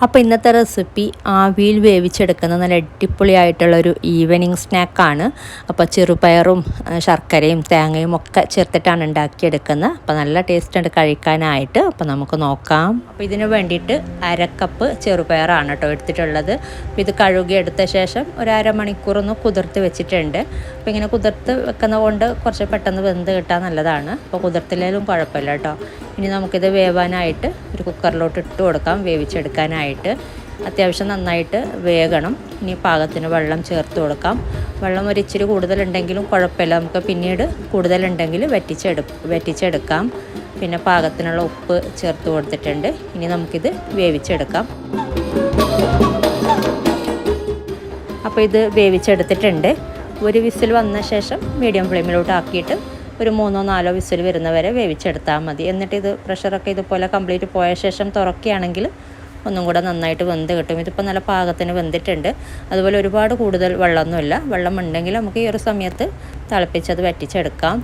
അപ്പോൾ ഇന്നത്തെ റെസിപ്പി ആവിയിൽ വേവിച്ചെടുക്കുന്ന നല്ല അടിപൊളിയായിട്ടുള്ളൊരു ഈവനിങ് സ്നാക്കാണ്. അപ്പോൾ ചെറുപയറും ശർക്കരയും തേങ്ങയും ഒക്കെ ചേർത്തിട്ടാണ് ഉണ്ടാക്കിയെടുക്കുന്നത്. അപ്പോൾ നല്ല ടേസ്റ്റ് ഉണ്ട് കഴിക്കാനായിട്ട്. അപ്പോൾ നമുക്ക് നോക്കാം. അപ്പോൾ ഇതിന് വേണ്ടിയിട്ട് അരക്കപ്പ് ചെറുപയറാണ് കേട്ടോ എടുത്തിട്ടുള്ളത്. അപ്പോൾ ഇത് കഴുകി എടുത്ത ശേഷം ഒരു അരമണിക്കൂറൊന്ന് കുതിർത്ത് വെച്ചിട്ടുണ്ട്. അപ്പോൾ ഇങ്ങനെ കുതിർത്ത് വെക്കുന്ന കൊണ്ട് കുറച്ച് പെട്ടെന്ന് വെന്ത് കിട്ടാൻ നല്ലതാണ്. അപ്പോൾ കുതിർത്തില്ലെങ്കിലും കുഴപ്പമില്ല കേട്ടോ. ഇനി നമുക്കിത് വേവാനായിട്ട് ഒരു കുക്കറിലോട്ട് ഇട്ട് കൊടുക്കാം. വേവിച്ചെടുക്കാനായിട്ട് അത്യാവശ്യം നന്നായിട്ട് വേകണം. ഇനി പാകത്തിന് വെള്ളം ചേർത്ത് കൊടുക്കാം. വെള്ളം ഒരിച്ചിരി കൂടുതലുണ്ടെങ്കിലും കുഴപ്പമില്ല, നമുക്ക് പിന്നീട് കൂടുതലുണ്ടെങ്കിൽ വറ്റിച്ചെടുക്കാം. പിന്നെ പാകത്തിനുള്ള ഉപ്പ് ചേർത്ത് കൊടുത്തിട്ടുണ്ട്. ഇനി നമുക്കിത് വേവിച്ചെടുക്കാം. അപ്പോൾ ഇത് വേവിച്ചെടുത്തിട്ടുണ്ട്. ഒരു വിസിൽ വന്ന ശേഷം മീഡിയം ഫ്ലെയിമിലോട്ട് ആക്കിയിട്ട് ഒരു 3-4 വിസിൽ വരുന്നവരെ വേവിച്ചെടുത്താൽ മതി. എന്നിട്ട് ഇത് പ്രഷറൊക്കെ ഇതുപോലെ കംപ്ലീറ്റ് പോയ ശേഷം തുറക്കുകയാണെങ്കിൽ ഒന്നും കൂടെ നന്നായിട്ട് വെന്ത് കിട്ടും. ഇതിപ്പോൾ നല്ല പാകത്തിന് വെന്തിട്ടുണ്ട്. അതുപോലെ ഒരുപാട് കൂടുതൽ വെള്ളമൊന്നുമില്ല. വെള്ളം ഉണ്ടെങ്കിൽ നമുക്ക് ഈ ഒരു സമയത്ത് തിളപ്പിച്ചത് വറ്റിച്ചെടുക്കാം.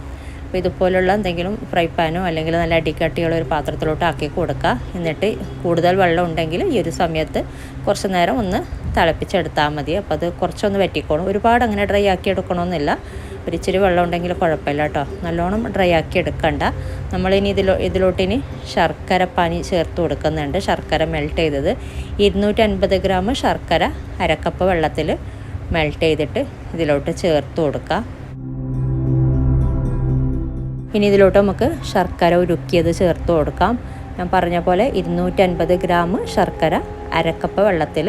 അപ്പോൾ ഇതുപോലുള്ള എന്തെങ്കിലും ഫ്രൈ പാനോ അല്ലെങ്കിൽ നല്ല അടിക്കട്ടിയുള്ള ഒരു പാത്രത്തിലോട്ട് ആക്കി കൊടുക്കുക. എന്നിട്ട് കൂടുതൽ വെള്ളം ഉണ്ടെങ്കിൽ ഈ ഒരു സമയത്ത് കുറച്ച് നേരം ഒന്ന് തിളപ്പിച്ചെടുത്താൽ മതി. അപ്പോൾ അത് കുറച്ചൊന്ന് വറ്റിക്കോളും. ഒരുപാട് അങ്ങനെ ഡ്രൈ ആക്കി എടുക്കണമെന്നില്ല. ഒരിച്ചിരി വെള്ളം ഉണ്ടെങ്കിൽ കുഴപ്പമില്ല കേട്ടോ. നല്ലോണം ഡ്രൈ ആക്കി എടുക്കണ്ട. നമ്മളിനി ഇതിലോട്ടിനി ശർക്കര പാനി ചേർത്ത് കൊടുക്കുന്നുണ്ട്. ശർക്കര മെൽറ്റ് ചെയ്തത് 250 ഗ്രാം ശർക്കര അരക്കപ്പ് വെള്ളത്തിൽ മെൽറ്റ് ചെയ്തിട്ട് ഇതിലോട്ട് ചേർത്ത് കൊടുക്കുക. ഇനി ഇതിലോട്ട് നമുക്ക് ശർക്കര ഉരുക്കിയത് ചേർത്ത് കൊടുക്കാം. ഞാൻ പറഞ്ഞ പോലെ 250 ഗ്രാം ശർക്കര അരക്കപ്പ് വെള്ളത്തിൽ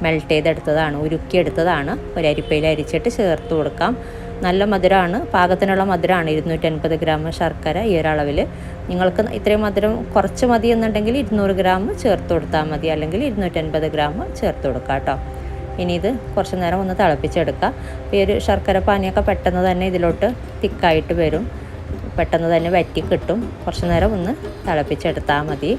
മെൽറ്റ് ചെയ്തെടുത്തതാണ്, ഉരുക്കിയെടുത്തതാണ്. ഒരു അരിപ്പയിൽ അരിച്ചിട്ട് ചേർത്ത് കൊടുക്കാം. നല്ല മധുരമാണ്, പാകത്തിനുള്ള മധുരമാണ് 250 ഗ്രാം ശർക്കര ഈ ഒരളവിൽ. നിങ്ങൾക്ക് ഇത്രയും മധുരം കുറച്ച് മതി എന്നുണ്ടെങ്കിൽ 200 ഗ്രാം ചേർത്ത് കൊടുത്താൽ മതി, അല്ലെങ്കിൽ 250 ഗ്രാം ചേർത്ത് കൊടുക്കാം കേട്ടോ. ഇനി ഇത് കുറച്ച് നേരം ഒന്ന് തിളപ്പിച്ചെടുക്കുക. ഈ ഒരു ശർക്കര പാനിയൊക്കെ പെട്ടെന്ന് തന്നെ ഇതിലോട്ട് തിക്കായിട്ട് വരും, പെട്ടെന്ന് തന്നെ വറ്റി കിട്ടും. കുറച്ച് നേരം ഒന്ന് തിളപ്പിച്ചെടുത്താൽ മതി.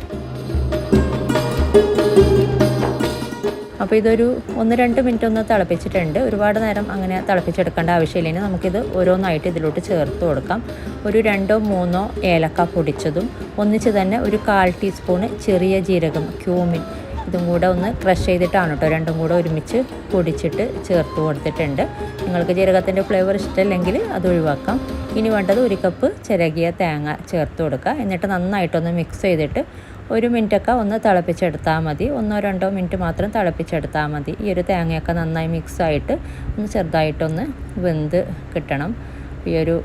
അപ്പോൾ ഇതൊരു 1-2 മിനിറ്റ് ഒന്ന് തിളപ്പിച്ചിട്ടുണ്ട്. ഒരുപാട് നേരം അങ്ങനെ തിളപ്പിച്ചെടുക്കേണ്ട ആവശ്യമില്ല. ഇനി നമുക്കിത് ഓരോന്നായിട്ട് ഇതിലോട്ട് ചേർത്ത് കൊടുക്കാം. ഒരു 2-3 ഏലക്ക പൊടിച്ചതും ഒന്നിച്ച് തന്നെ ഒരു 1/4 ടീസ്പൂണ് ചെറിയ ജീരകം ക്യൂമിൻ ഇതും കൂടെ ഒന്ന് ക്രഷ് ചെയ്തിട്ടാണ് കേട്ടോ, രണ്ടും കൂടെ ഒരുമിച്ച് പൊടിച്ചിട്ട് ചേർത്ത് കൊടുത്തിട്ടുണ്ട്. നിങ്ങൾക്ക് ജീരകത്തിൻ്റെ ഫ്ലേവർ ഇഷ്ടമല്ലെങ്കിൽ അത് ഒഴിവാക്കാം. ഇനി വേണ്ടത് 1 കപ്പ് ചിരകിയ തേങ്ങ ചേർത്ത് കൊടുക്കുക. എന്നിട്ട് നന്നായിട്ടൊന്ന് മിക്സ് ചെയ്തിട്ട് 1 മിനിറ്റൊക്കെ ഒന്ന് തിളപ്പിച്ചെടുത്താൽ മതി. 1-2 മിനിറ്റ് മാത്രം തിളപ്പിച്ചെടുത്താൽ മതി. ഈ ഒരു തേങ്ങയൊക്കെ നന്നായി മിക്സായിട്ട് ഒന്ന് ചെറുതായിട്ടൊന്ന് വെന്ത് കിട്ടണം. ഈ ഒരു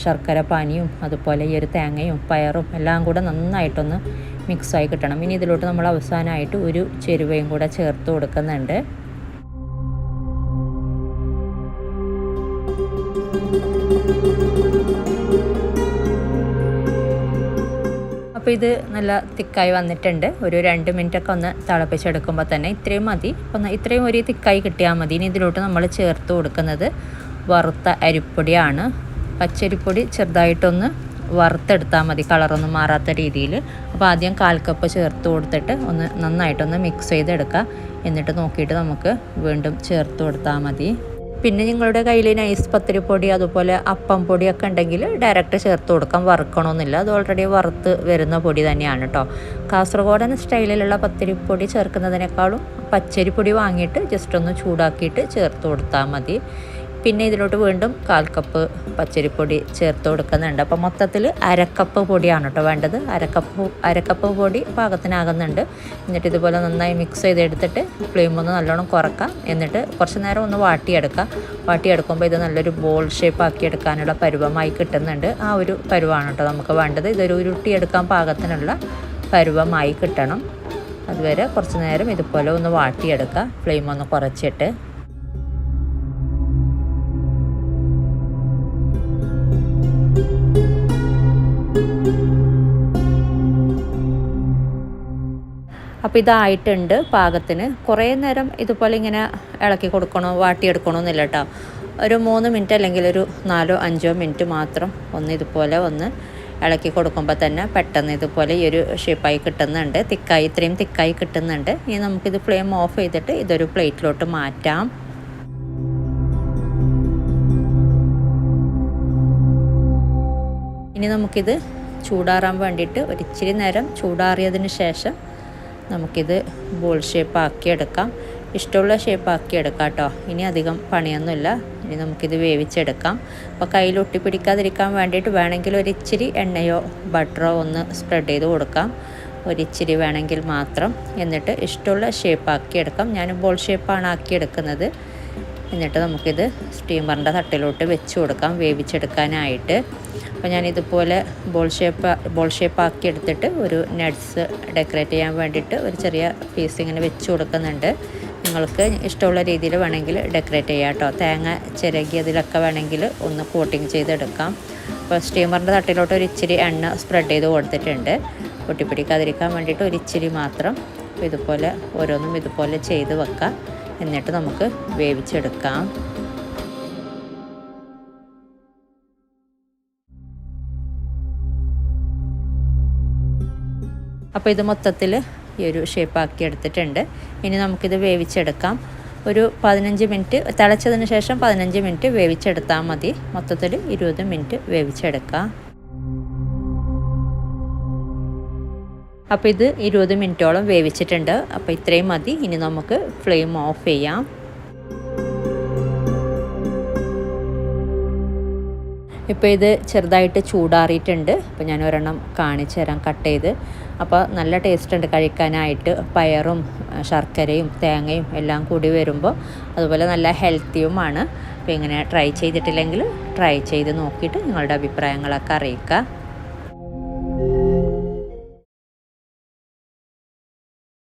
ശർക്കര പാനിയും അതുപോലെ ഈ ഒരു തേങ്ങയും പയറും എല്ലാം കൂടെ നന്നായിട്ടൊന്ന് മിക്സായി കിട്ടണം. ഇനി ഇതിലോട്ട് നമ്മൾ അവസാനമായിട്ട് ഒരു ചെരുവയും കൂടെ ചേർത്ത് കൊടുക്കുന്നുണ്ട്. അപ്പോൾ ഇത് നല്ല തിക്കായി വന്നിട്ടുണ്ട്. ഒരു 2 മിനിറ്റൊക്കെ ഒന്ന് തിളപ്പിച്ചെടുക്കുമ്പോൾ തന്നെ ഇത്രയും മതി. ഇത്രയും ഒരു തിക്കായി കിട്ടിയാൽ മതി. ഇനി ഇതിലോട്ട് നമ്മൾ ചേർത്ത് കൊടുക്കുന്നത് വറുത്ത അരിപ്പൊടിയാണ്. പച്ചരിപ്പൊടി ചെറുതായിട്ടൊന്ന് വറുത്തെടുത്താൽ മതി, കളറൊന്നും മാറാത്ത രീതിയിൽ. അപ്പോൾ ആദ്യം 1/4 കപ്പ് ചേർത്ത് കൊടുത്തിട്ട് ഒന്ന് നന്നായിട്ടൊന്ന് മിക്സ് ചെയ്തെടുക്കുക. എന്നിട്ട് നോക്കിയിട്ട് നമുക്ക് വീണ്ടും ചേർത്ത് കൊടുത്താൽ മതി. പിന്നെ നിങ്ങളുടെ കയ്യിൽ നൈസ് പത്തിരിപ്പൊടി അതുപോലെ അപ്പം പൊടിയൊക്കെ ഉണ്ടെങ്കിൽ ഡയറക്റ്റ് ചേർത്ത് കൊടുക്കാം, വറുക്കണമെന്നില്ല. അത് ഓൾറെഡി വറുത്ത് വരുന്ന പൊടി തന്നെയാണ് കേട്ടോ. കാസർഗോഡൻ സ്റ്റൈലിലുള്ള പത്തിരിപ്പൊടി ചേർക്കുന്നതിനേക്കാളും പച്ചരിപ്പൊടി വാങ്ങിയിട്ട് ജസ്റ്റ് ഒന്ന് ചൂടാക്കിയിട്ട് ചേർത്ത് കൊടുത്താൽ മതി. പിന്നെ ഇതിലോട്ട് വീണ്ടും 1/4 കപ്പ് പച്ചരിപ്പൊടി ചേർത്ത് കൊടുക്കുന്നുണ്ട്. അപ്പോൾ മൊത്തത്തിൽ അരക്കപ്പ് പൊടിയാണ് കേട്ടോ വേണ്ടത്. അരക്കപ്പ് പൊടി പാകത്തിനാകുന്നുണ്ട്. എന്നിട്ട് ഇതുപോലെ നന്നായി മിക്സ് ചെയ്തെടുത്തിട്ട് ഫ്ലെയിം ഒന്ന് നല്ലോണം കുറക്കാം. എന്നിട്ട് കുറച്ച് നേരം ഒന്ന് വാട്ടിയെടുക്കുമ്പോൾ ഇത് നല്ലൊരു ബോൾ ഷേപ്പ് ആക്കി എടുക്കാനുള്ള പരുവമായി കിട്ടുന്നുണ്ട്. ആ ഒരു പരുവമാണ് കേട്ടോ നമുക്ക് വേണ്ടത്. ഇതൊരു ഉരുട്ടിയെടുക്കാൻ പാകത്തിനുള്ള പരുവമായി കിട്ടണം. അതുവരെ കുറച്ച് നേരം ഇതുപോലെ ഒന്ന് വാട്ടിയെടുക്കുക, ഫ്ലെയിം ഒന്ന് കുറച്ചിട്ട്. അപ്പോൾ ഇതായിട്ടുണ്ട് പാകത്തിന്. കുറേ നേരം ഇതുപോലെ ഇങ്ങനെ ഇളക്കി കൊടുക്കണോ വാട്ടിയെടുക്കണമെന്നില്ല കേട്ടോ. ഒരു 3 മിനിറ്റ് അല്ലെങ്കിൽ ഒരു 4-5 മിനിറ്റ് മാത്രം ഒന്ന് ഇതുപോലെ ഒന്ന് ഇളക്കി കൊടുക്കുമ്പോൾ തന്നെ പെട്ടെന്ന് ഇതുപോലെ ഈ ഒരു ഷേപ്പായി കിട്ടുന്നുണ്ട്. ഇത്രയും തിക്കായി കിട്ടുന്നുണ്ട്. ഇനി നമുക്കിത് ഫ്ലെയിം ഓഫ് ചെയ്തിട്ട് ഇതൊരു പ്ലേറ്റിലോട്ട് മാറ്റാം. ഇനി നമുക്കിത് ചൂടാറാൻ വേണ്ടിയിട്ട് ഒരിച്ചിരി നേരം ചൂടാറിയതിന് ശേഷം നമുക്കിത് ബോൾ ഷേപ്പ് ആക്കി എടുക്കാം. ഇഷ്ടമുള്ള ഷേപ്പ് ആക്കി എടുക്കാം കേട്ടോ. ഇനി അധികം പണിയൊന്നുമില്ല. ഇനി നമുക്കിത് വേവിച്ചെടുക്കാം. അപ്പോൾ കയ്യിൽ ഒട്ടിപ്പിടിക്കാതിരിക്കാൻ വേണ്ടിയിട്ട് വേണമെങ്കിൽ ഒരിച്ചിരി എണ്ണയോ ബട്ടറോ ഒന്ന് സ്പ്രെഡ് ചെയ്ത് കൊടുക്കാം. ഒരിച്ചിരി വേണമെങ്കിൽ മാത്രം. എന്നിട്ട് ഇഷ്ടമുള്ള ഷേപ്പ് ആക്കി എടുക്കാം. ഞാൻ ബോൾ ഷേപ്പാണ് ആക്കിയെടുക്കുന്നത്. എന്നിട്ട് നമുക്കിത് സ്റ്റീമറിൻ്റെ തട്ടിലോട്ട് വെച്ച് കൊടുക്കാം വേവിച്ചെടുക്കാനായിട്ട്. അപ്പോൾ ഞാനിതുപോലെ ബോൾ ഷേപ്പ് ആക്കി എടുത്തിട്ട് ഒരു നട്ട്സ് ഡെക്കറേറ്റ് ചെയ്യാൻ വേണ്ടിയിട്ട് ഒരു ചെറിയ പീസ് ഇങ്ങനെ വെച്ച് കൊടുക്കുന്നുണ്ട്. നിങ്ങൾക്ക് ഇഷ്ടമുള്ള രീതിയിൽ വേണമെങ്കിൽ ഡെക്കറേറ്റ് ചെയ്യാം കേട്ടോ. തേങ്ങ ചിരകി അതിലൊക്കെ വേണമെങ്കിൽ ഒന്ന് കോട്ടിങ് ചെയ്തെടുക്കാം. അപ്പോൾ സ്റ്റീമറിൻ്റെ തട്ടിലോട്ട് ഒരു ഇച്ചിരി എണ്ണ സ്പ്രെഡ് ചെയ്ത് കൊടുത്തിട്ടുണ്ട്. ഒട്ടിപ്പിടിക്കാതിരിക്കാൻ വേണ്ടിയിട്ട് ഒരു ഇച്ചിരി മാത്രം. ഇതുപോലെ ഓരോന്നും ഇതുപോലെ ചെയ്ത് വെക്കാം. എന്നിട്ട് നമുക്ക് വേവിച്ചെടുക്കാം. അപ്പോൾ ഇത് മൊത്തത്തിൽ ഈ ഒരു ഷേപ്പാക്കി എടുത്തിട്ടുണ്ട്. ഇനി നമുക്കിത് വേവിച്ചെടുക്കാം. ഒരു 15 മിനിറ്റ് തിളച്ചതിന് ശേഷം 15 മിനിറ്റ് വേവിച്ചെടുത്താൽ മതി. മൊത്തത്തിൽ 20 മിനിറ്റ് വേവിച്ചെടുക്കാം. അപ്പോൾ ഇത് 20 മിനിറ്റോളം വേവിച്ചിട്ടുണ്ട്. അപ്പോൾ ഇത്രയും മതി. ഇനി നമുക്ക് ഫ്ലെയിം ഓഫ് ചെയ്യാം. ഇപ്പോൾ ഇത് ചെറുതായിട്ട് ചൂടാറിയിട്ടുണ്ട്. അപ്പോൾ ഞാൻ ഒരെണ്ണം കാണിച്ചു തരാം കട്ട് ചെയ്ത്. അപ്പോൾ നല്ല ടേസ്റ്റ് ഉണ്ട് കഴിക്കാനായിട്ട്. പയറും ശർക്കരയും തേങ്ങയും എല്ലാം കൂടി വരുമ്പോൾ അതുപോലെ നല്ല ഹെൽത്തിയുമാണ്. അപ്പോൾ ഇങ്ങനെ ട്രൈ ചെയ്തിട്ടില്ലെങ്കിൽ ട്രൈ ചെയ്ത് നോക്കിയിട്ട് നിങ്ങളുടെ അഭിപ്രായങ്ങളൊക്കെ അറിയിക്കുക.